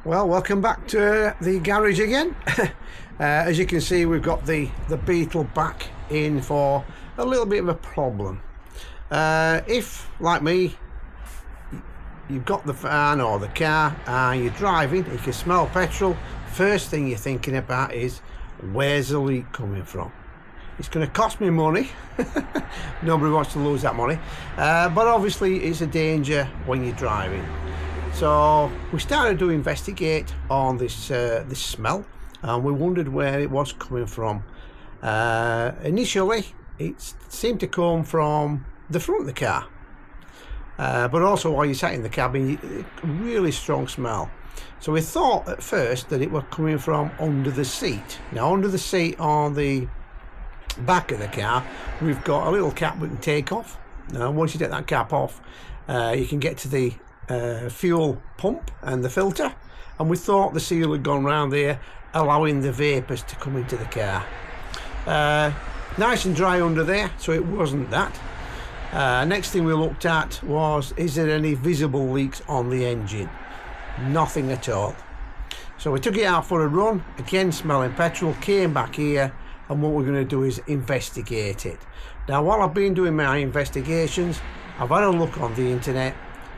Well, welcome back to the garage again. As you can see, we've got the Beetle back in for a little bit of a problem. If, like me, you've got the van or the car and you're driving, you can smell petrol, first thing you're thinking about is, where's the leak coming from? It's going to cost me money. Nobody wants to lose that money, but obviously it's a danger when you're driving. So we started to investigate on this this smell, and we wondered where it was coming from. Initially it seemed to come from the front of the car, but also while you sat in the cabin, really strong smell. So we thought at first that it was coming from under the seat. Now, under the seat on the back of the car, we've got a little cap we can take off. Now, once you take that cap off, you can get to the fuel pump and the filter, and we thought the seal had gone round there, allowing the vapours to come into the car. Nice and dry under there, so it wasn't that. Next thing we looked at was, is there any visible leaks on the engine? Nothing at all. So we took it out for a run, again smelling petrol, came back here, and what we're going to do is investigate it. Now, while I've been doing my investigations, I've had a look on the internet,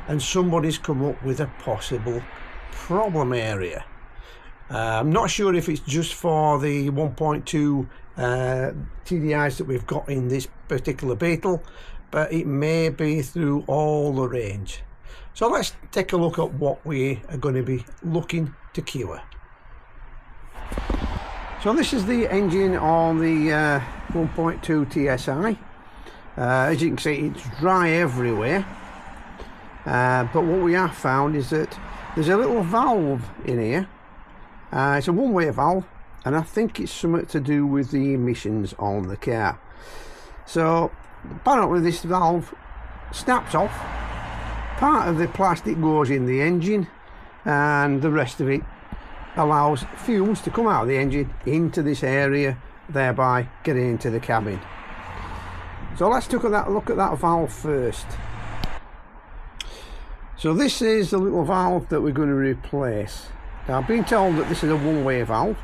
and somebody's come up with a possible problem area. I'm not sure if it's just for the 1.2 TDIs that we've got in this particular Beetle, but it may be through all the range. So let's take a look at what we are going to be looking to cure. So this is the engine on the 1.2 TSI. As you can see, it's dry everywhere. But what we have found is that there's a little valve in here. It's a one-way valve, and I think it's something to do with the emissions on the car. So apparently this valve snaps off, part of the plastic goes in the engine, and the rest of it allows fumes to come out of the engine into this area, thereby getting into the cabin. So let's look at that valve first. So this is the little valve that we're going to replace. Now, I've been told that this is a one-way valve,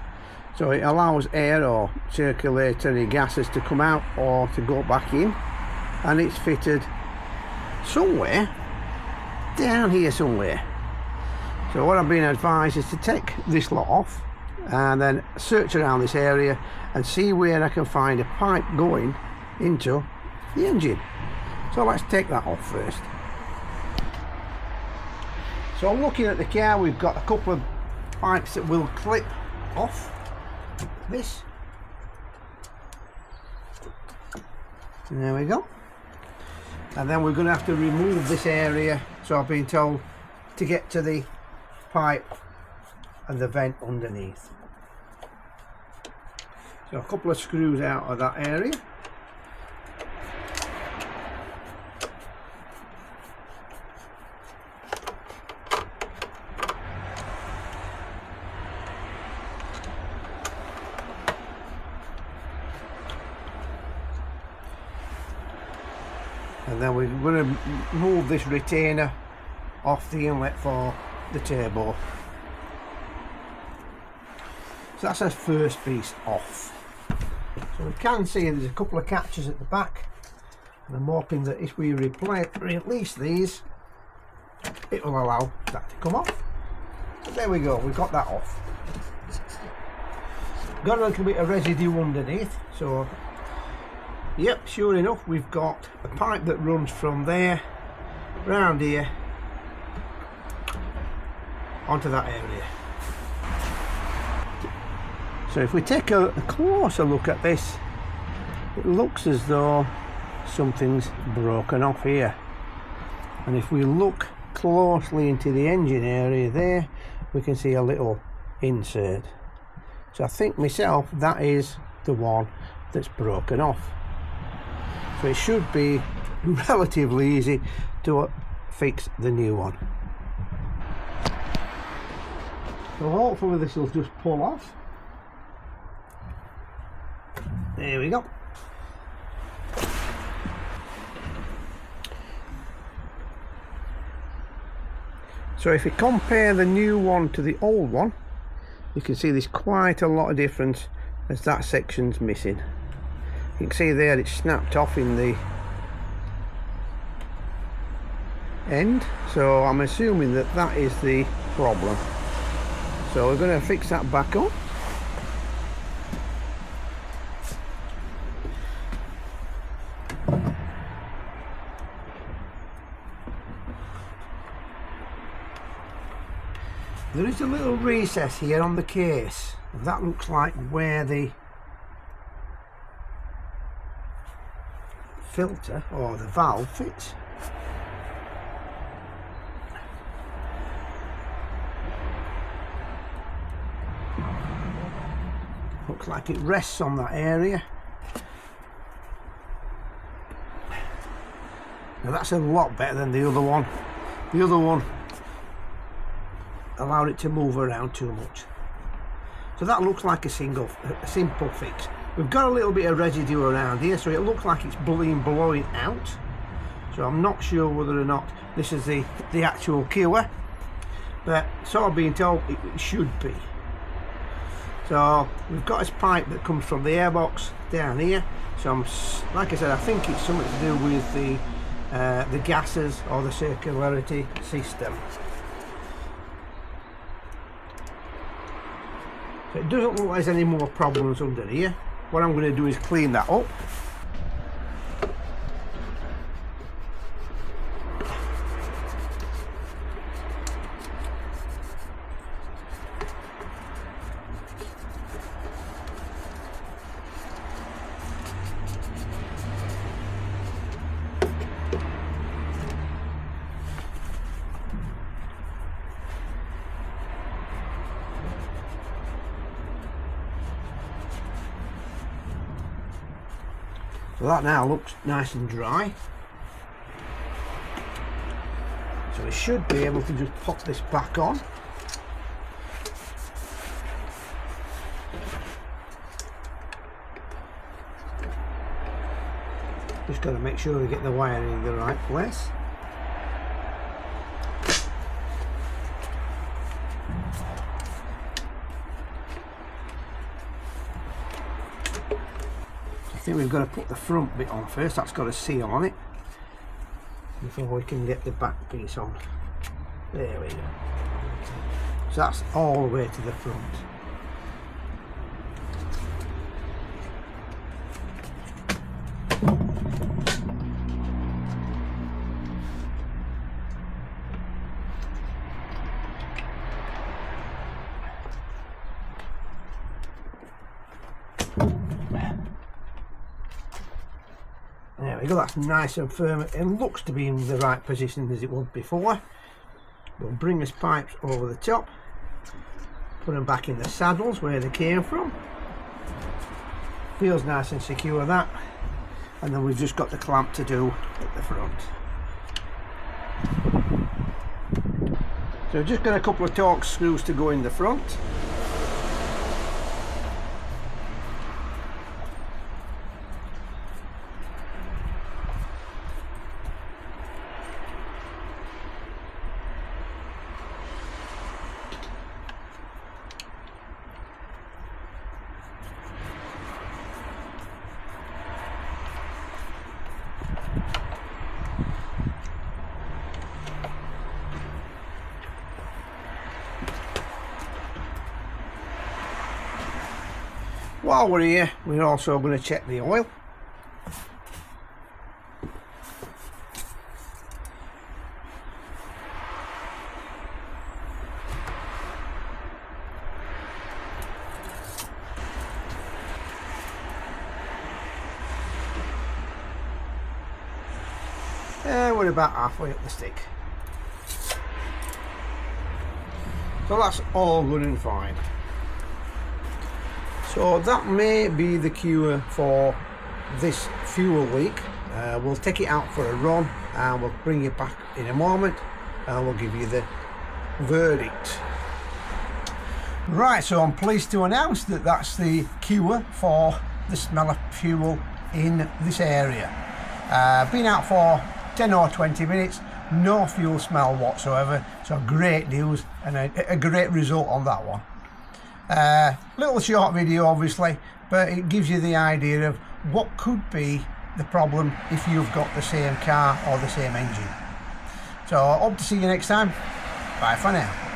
so it allows air or circulatory gases to come out or to go back in, and it's fitted somewhere down here somewhere. So what I've been advised is to take this lot off and then search around this area and see where I can find a pipe going into the engine. So let's take that off first. So I'm looking at the car, we've got a couple of pipes that will clip off this. And there we go. And then we're going to have to remove this area, so I've been told, to get to the pipe and the vent underneath. So a couple of screws out of that area. And then we're going to move this retainer off the inlet for the turbo. So that's our first piece off. So we can see there's a couple of catches at the back, and I'm hoping that if we release these, it will allow that to come off. So there we go, we've got that off. Got a little bit of residue underneath, so yep, sure enough, we've got a pipe that runs from there round here onto that area. So if we take a closer look at this, it looks as though something's broken off here, and if we look closely into the engine area there, we can see a little insert. So I think myself that is the one that's broken off. So it should be relatively easy to fix the new one. So hopefully this will just pull off. There we go. So if you compare the new one to the old one, you can see there's quite a lot of difference, as that section's missing. You can see there it's snapped off in the end, so I'm assuming that that is the problem. So we're going to fix that back up. There is a little recess here on the case. That looks like where the filter or the valve fits. Looks like it rests on that area. Now that's a lot better than the other one. The other one allowed it to move around too much. So that looks like a simple fix. We've got a little bit of residue around here, so it looks like it's blowing out. So I'm not sure whether or not this is the actual cure, but sort of being told it should be. So we've got this pipe that comes from the airbox down here. So like I said, I think it's something to do with the gases or the circularity system. So it doesn't look like there's any more problems under here. What I'm going to do is clean that up. So that now looks nice and dry. So we should be able to just pop this back on. Just got to make sure we get the wiring in the right place. I think we've got to put the front bit on first. That's got a seal on it before we can get the back piece on. There we go. So that's all the way to the front. There we go, that's nice and firm. It looks to be in the right position as it was before. We'll bring this pipes over the top, put them back in the saddles where they came from. Feels nice and secure, that. And then we've just got the clamp to do at the front. So we've just got a couple of Torx screws to go in the front. While we're here, we're also going to check the oil. We're about halfway up the stick. So that's all good and fine. So that may be the cure for this fuel leak. We'll take it out for a run and we'll bring it back in a moment and we'll give you the verdict. Right, so I'm pleased to announce that that's the cure for the smell of fuel in this area. Been out for 10 or 20 minutes, no fuel smell whatsoever. So great news, and a great result on that one. Little short video obviously, but it gives you the idea of what could be the problem if you've got the same car or the same engine. So I hope to see you next time. Bye for now.